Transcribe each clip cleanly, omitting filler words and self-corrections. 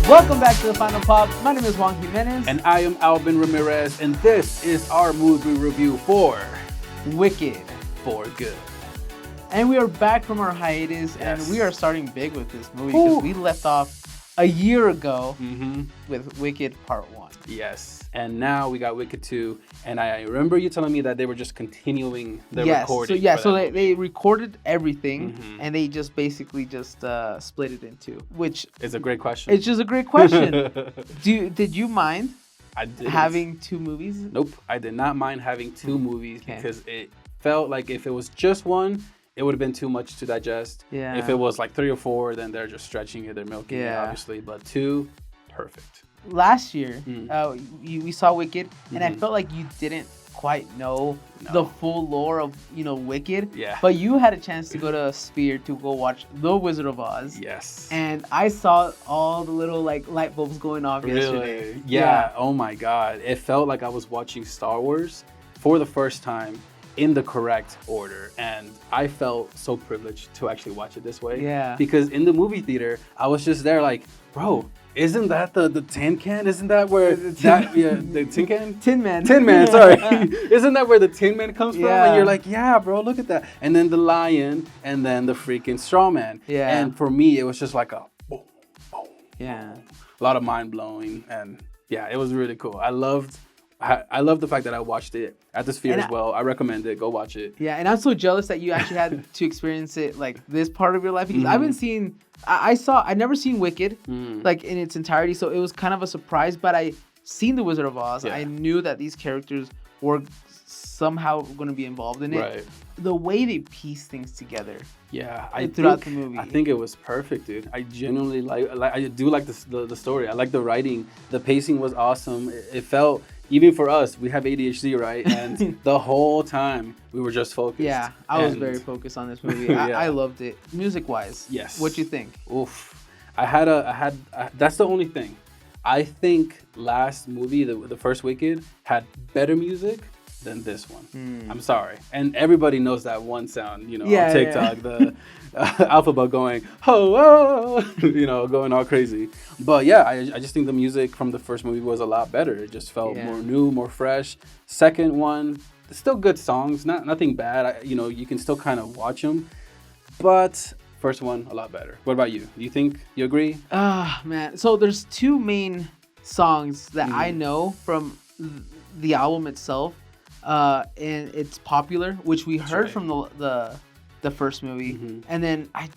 Welcome back to the Final Pop. My name is Juan Jimenez. And I am Alvin Ramirez, and this is our movie review for Wicked. For Good. And we are back from our hiatus, and we are starting big with this movie because we left off a year ago with Wicked Part 1. Yes. And now we got Wicked 2, and I remember you telling me that they were just continuing the recording. So they recorded everything, and they just basically split it into, which is a great question. It's just a great question. Did you mind having two movies? Nope, I did not mind having two movies because it felt like if it was just one, it would have been too much to digest. Yeah. If it was like 3 or 4, then they're just stretching it, they're milking it, obviously. But 2, perfect. Last year, we saw Wicked, and I felt like you didn't quite know the full lore of Wicked. Yeah. But you had a chance to go to Sphere to go watch The Wizard of Oz. Yes. And I saw all the little light bulbs going off yesterday. Really? Yeah. Oh my God! It felt like I was watching Star Wars for the first time in the correct order, and I felt so privileged to actually watch it this way. Yeah. Because in the movie theater, I was just there like, bro, isn't that the tin can? Isn't that where the tin can? Tin Man. Tin Man, sorry. Isn't that where the Tin Man comes from? Yeah. And you're like, yeah, bro, look at that. And then the lion, and then the freaking straw man. Yeah. And for me, it was just like a boom, boom. Yeah. A lot of mind blowing, and yeah, it was really cool. I loved the fact that I watched it at the Sphere as well. I recommend it. Go watch it. Yeah, and I'm so jealous that you actually had to experience it like this part of your life because I've been seeing. I've never seen Wicked like in its entirety, so it was kind of a surprise. But I seen The Wizard of Oz. Yeah. I knew that these characters were somehow going to be involved in it. Right. The way they piece things together. Yeah, throughout the movie. I think it was perfect, dude. I genuinely like. I do like the story. I like the writing. The pacing was awesome. It felt. Even for us, we have ADHD, right? And the whole time we were just focused. Yeah, I was very focused on this movie. I loved it, music-wise. Yes. What you think? Oof, that's the only thing. I think last movie, the first Wicked, had better music than this one. I'm sorry, and everybody knows that one sound, on TikTok, the Alphabet going ho, oh, going all crazy. But yeah, I just think the music from the first movie was a lot better. It just felt more new, more fresh. Second one, still good songs, nothing bad. You can still kind of watch them, but first one a lot better. What about you? You agree? Man. So there's two main songs that I know from the album itself. And it's Popular, which we heard from the first movie, and then I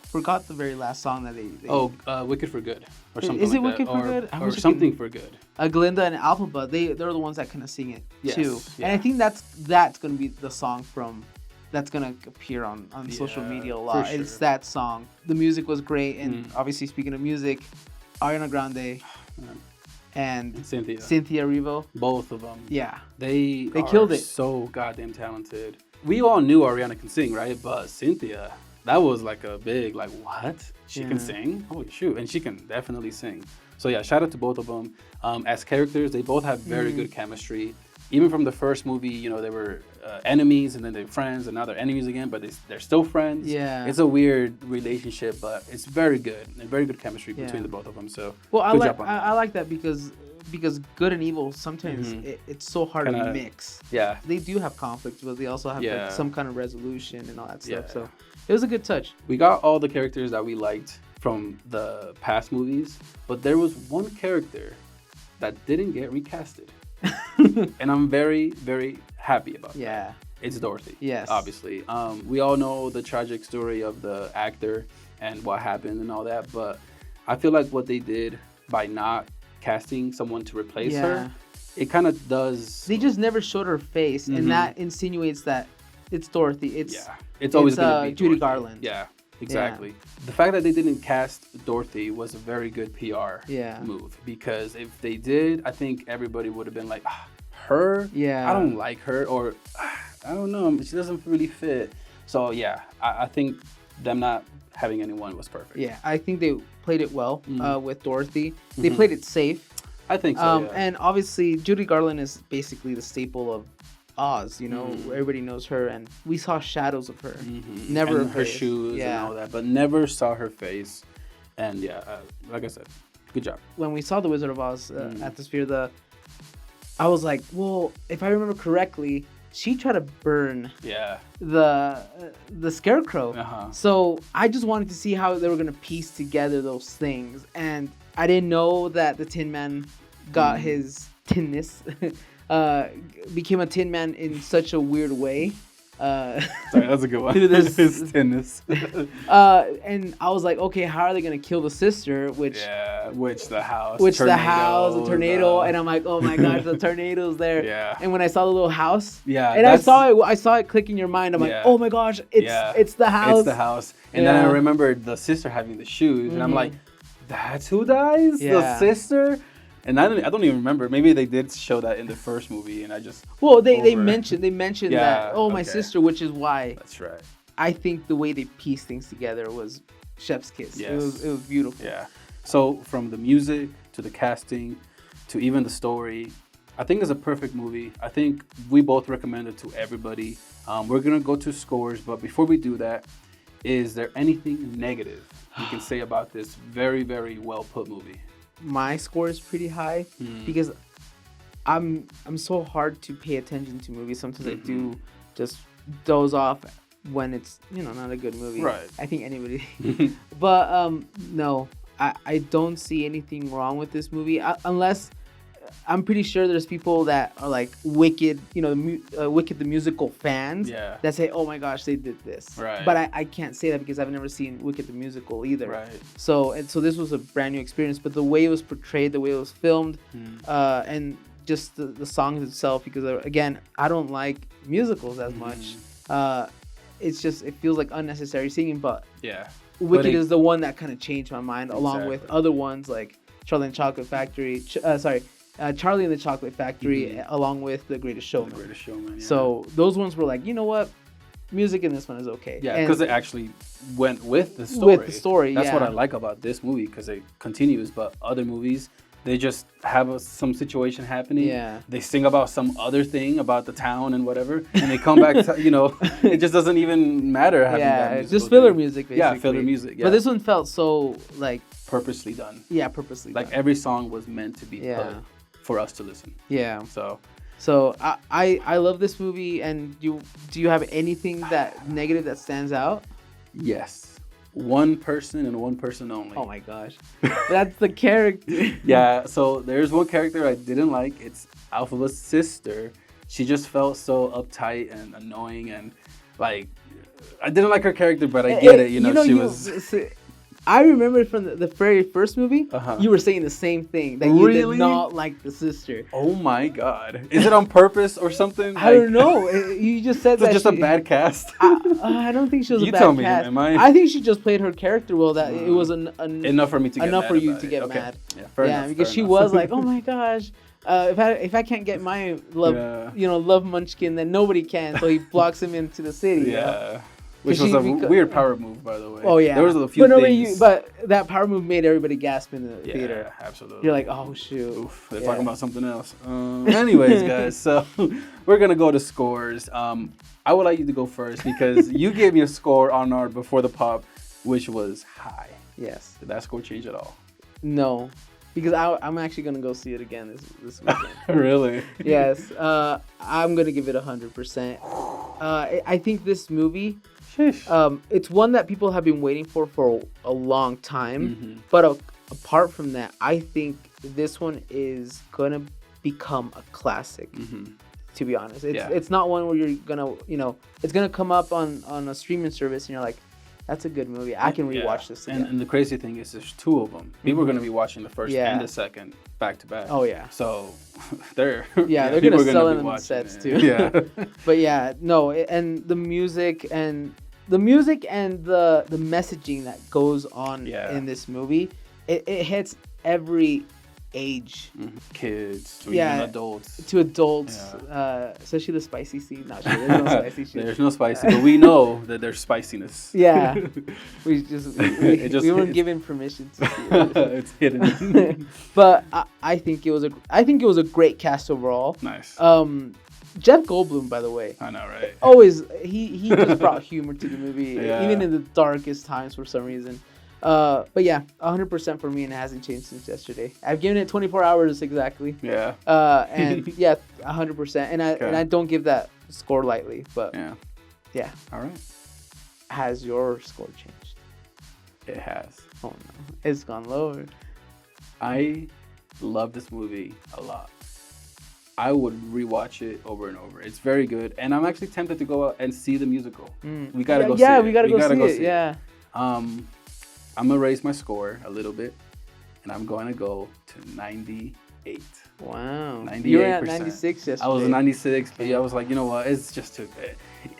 forgot the very last song that they Wicked for Good or something. Is it like Wicked that. for Good? Or something for good. Glinda and Alphaba, they're the ones that kind of sing it too, yeah. and I think that's gonna be the song that's gonna appear on social media a lot. Sure. It's that song. The music was great, and obviously speaking of music, Ariana Grande. And Cynthia Erivo. Both of them. Yeah. They killed it. So goddamn talented. We all knew Ariana can sing, right? But Cynthia, that was like a big, what? She can sing? Holy shoot. And she can definitely sing. So yeah, shout out to both of them. As characters, they both have very good chemistry. Even from the first movie, they were enemies, and then they're friends, and now they're enemies again, but they're still friends. Yeah. It's a weird relationship, but it's very good, and very good chemistry between the both of them. So, I like that because good and evil, sometimes it's so hard to mix. Yeah. They do have conflicts, but they also have some kind of resolution and all that stuff. Yeah. So it was a good touch. We got all the characters that we liked from the past movies, but there was one character that didn't get recasted. And I'm very, very happy about that. It's Dorothy. Yes. Obviously. We all know the tragic story of the actor and what happened and all that, but I feel like what they did by not casting someone to replace her, it kind of does. They just never showed her face, and that insinuates that it's Dorothy. It's always going to be Judy Dorothy. Garland. Yeah. Exactly. Yeah. The fact that they didn't cast Dorothy was a very good PR move, because if they did, I think everybody would have been like, her? Yeah. I don't like her, or I don't know, she doesn't really fit. So yeah, I think them not having anyone was perfect. Yeah, I think they played it well with Dorothy. They played it safe. I think so, And obviously, Judy Garland is basically the staple of Oz, everybody knows her, and we saw shadows of her. Never and her shoes and all that, but never saw her face. And like I said, Good job. when we saw the Wizard of Oz at the Sphere, I was like, well, if I remember correctly, she tried to burn the Scarecrow. So I just wanted to see how they were gonna piece together those things, and I didn't know that the Tin Man got his tinness, became a Tin Man in such a weird way. Sorry, that's a good one. Through this, His tinness. And I was like, okay, how are they gonna kill the sister? Which the house, the tornado, and I'm like, oh my gosh, the tornado's there. Yeah. And when I saw the little house, and I saw it click in your mind. I'm like, oh my gosh, it's the house. It's the house. And then I remembered the sister having the shoes, and I'm like, that's who dies? The sister? And I don't even remember. Maybe they did show that in the first movie, and I just they mentioned that my sister, which is why that's right. I think the way they pieced things together was chef's kiss. Yes. It was beautiful. Yeah. So from the music to the casting to even the story, I think it's a perfect movie. I think we both recommend it to everybody. We're gonna go to scores, but before we do that, is there anything negative you can say about this very, very well put movie? My score is pretty high because I'm so hard to pay attention to movies. Sometimes I do just doze off when it's not a good movie. Right. I think anybody. But no, I don't see anything wrong with this movie unless I'm pretty sure there's people that are like Wicked, Wicked the musical fans that say, oh my gosh, they did this. Right. But I can't say that because I've never seen Wicked the musical either. Right. So this was a brand new experience, but the way it was portrayed, the way it was filmed, and just the songs itself, because again, I don't like musicals as much. It's just, it feels like unnecessary singing, but Wicked is the one that kind of changed my mind, along with other ones like Charlie and the Chocolate Factory. Charlie and the Chocolate Factory, along with The Greatest Showman. The Greatest Showman. Yeah. So those ones were like, you know what, music in this one is okay. Yeah, because it actually went with the story. That's what I like about this movie, because it continues. But other movies, they just have some situation happening. Yeah. They sing about some other thing about the town and whatever, and they come back to, it just doesn't even matter having that musical just filler thing. music, basically. Yeah, filler music. Yeah. But this one felt so like purposely done. Yeah, purposely like done. Every song was meant to be put for us to listen. Yeah. So I love this movie. And do you have anything that negative that stands out? Yes. One person and one person only. Oh my gosh. That's the character. Yeah, so there's one character I didn't like. It's Alphaba's sister. She just felt so uptight and annoying, and like, I didn't like her character, but I get it. She was. I remember from the very first movie, you were saying the same thing, that you did not like the sister. Oh my god. Is it on purpose or something? I don't know. You just said that. It's just a bad cast. I don't think she was a bad cast. You tell me, am I? I think she just played her character well, that it was enough for me to get enough mad for you about to it. get Okay. mad. Yeah, fair enough. Because she was like, oh my gosh. If I can't get my love munchkin, then nobody can. So he blocks him into the city. Yeah. Which was a weird power move, by the way. Oh yeah, there was a few things. But that power move made everybody gasp in the theater. Yeah, absolutely. You're like, oh shoot. Oof, they're talking about something else. Anyways, guys, so we're gonna go to scores. I would like you to go first because you gave me a score on our Before the Pop, which was high. Yes. Did that score change at all? No, because I'm actually gonna go see it again this weekend. Really? Yes. I'm gonna give it 100%. I think this movie. It's one that people have been waiting for a long time, but apart from that, I think this one is gonna become a classic. To be honest, it's not one where you're gonna it's gonna come up on a streaming service and you're like, that's a good movie, I can rewatch this again. And the crazy thing is, there's two of them. People are gonna be watching the first and the second back to back. Oh yeah. So they're they're gonna sell them in sets too. Yeah. But yeah, no, and the music and the messaging that goes on in this movie, it hits every age. Kids to even adults. To adults, especially the spicy scene. Not sure, there's no spicy shit. There's no spicy, but we know that there's spiciness. Yeah, we weren't given permission to see it. It's hidden. But I think it was a great cast overall. Nice. Jeff Goldblum, by the way. I know, right? Always, he just brought humor to the movie, even in the darkest times for some reason. But yeah, 100% for me, and it hasn't changed since yesterday. I've given it 24 hours exactly. Yeah. And yeah, 100%. And I don't give that score lightly. But yeah. All right. Has your score changed? It has. Oh no, it's gone lower. I love this movie a lot. I would rewatch it over and over. It's very good, and I'm actually tempted to go out and see the musical. We gotta go see it. Yeah, we gotta go see it. Yeah. I'm gonna raise my score a little bit, and I'm going to go to 98. Wow. 98%. You were at 96 yesterday. I was at 96, but I was like, you know what? It's just too good.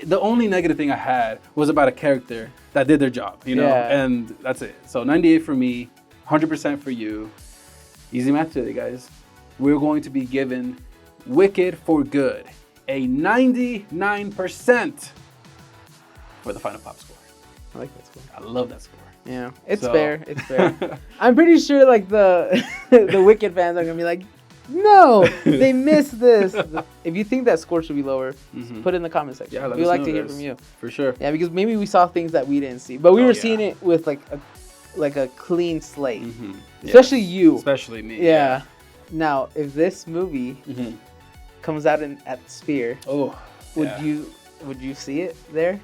The only negative thing I had was about a character that did their job, you know, and that's it. So 98 for me, 100% for you. Easy math today, guys. We're going to be given Wicked for Good a 99% for the Final Pop score. I like that score. I love that score. Yeah, it's fair. It's fair. I'm pretty sure like the Wicked fans are gonna be like, no, they missed this. If you think that score should be lower, put it in the comment section. Yeah, we'd like to hear from you. For sure. Yeah, because maybe we saw things that we didn't see, but we were seeing it with like a clean slate. Especially you. Especially me. Yeah. Now, if this movie comes out at Sphere, would you see it there?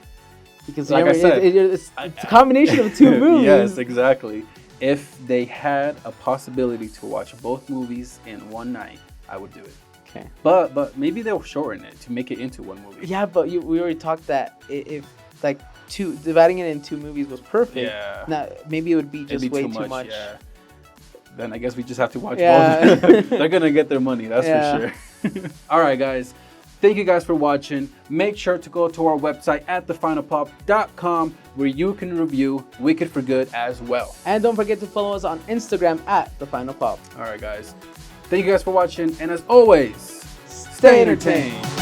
Because like I said, it's a combination of two movies. Yes, exactly. If they had a possibility to watch both movies in one night, I would do it. Okay. But maybe they'll shorten it to make it into one movie. Yeah, but we already talked that if like dividing it in two movies was perfect. Yeah. Now maybe it would be just way too much. Yeah. Then I guess we just have to watch both. They're gonna get their money, that's for sure. All right, guys. Thank you guys for watching. Make sure to go to our website at thefinalpop.com where you can review Wicked for Good as well. And don't forget to follow us on Instagram at thefinalpop. All right, guys. Thank you guys for watching. And as always, stay entertained.